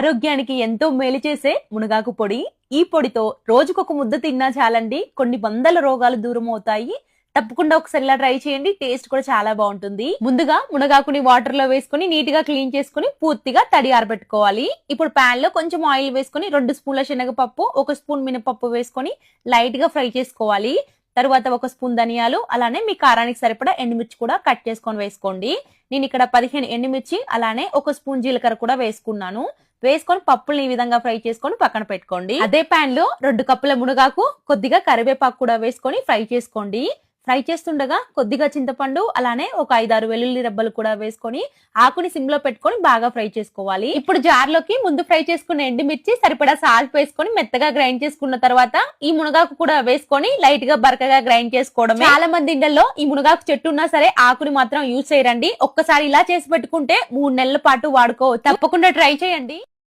ఆరోగ్యానికి ఎంతో మేలు చేసే మునగాకు పొడి. ఈ పొడితో రోజుకొక ముద్ద తిన్నా చాలండి, కొన్ని వందల రోగాలు దూరం అవుతాయి. తప్పకుండా ఒకసారి ఇలా ట్రై చేయండి. టేస్ట్ కూడా చాలా బాగుంటుంది. ముందుగా మునగాకుని వాటర్ లో వేసుకుని నీట్ గా క్లీన్ చేసుకుని పూర్తిగా తడి ఆరబెట్టుకోవాలి. ఇప్పుడు పాన్ లో కొంచెం ఆయిల్ వేసుకుని 2 స్పూన్ల శనగపప్పు, 1 స్పూన్ మినపప్పు వేసుకొని లైట్ గా ఫ్రై చేసుకోవాలి. తర్వాత 1 స్పూన్ ధనియాలు, అలానే మీ కారానికి సరిపడా ఎండుమిర్చి కూడా కట్ చేసుకొని వేసుకోండి. నేను ఇక్కడ 15 ఎండుమిర్చి అలానే 1 స్పూన్ జీలకర్ర కూడా వేసుకున్నాను. వేసుకొని పప్పుల్ని ఈ విధంగా ఫ్రై చేసుకొని పక్కన పెట్టుకోండి. అదే పాన్ లో 2 కప్పుల మునగాకు, కొద్దిగా కరివేపాకు కూడా వేసుకొని ఫ్రై చేసుకోండి. ఫ్రై చేస్తుండగా కొద్దిగా చింతపండు అలానే ఒక 5-6 వెల్లుల్లి రెబ్బలు కూడా వేసుకొని ఆకుని సిమ్ లో పెట్టుకొని బాగా ఫ్రై చేసుకోవాలి. ఇప్పుడు జార్ లోకి ముందు ఫ్రై చేసుకున్న ఎండుమిర్చి, సరిపడా సాల్ట్ వేసుకొని మెత్తగా గ్రైండ్ చేసుకున్న తర్వాత ఈ మునగాకు కూడా వేసుకొని లైట్ గా బరకగా గ్రైండ్ చేసుకోవడం. చాలా మంది ఇండ్లలో ఈ మునగాకు చెట్టు ఉన్నా సరే ఆకుని మాత్రం యూజ్ చేయరండి. ఒక్కసారి ఇలా చేసి పెట్టుకుంటే 3 నెలల పాటు వాడుకోవచ్చు. తప్పకుండా ట్రై చేయండి.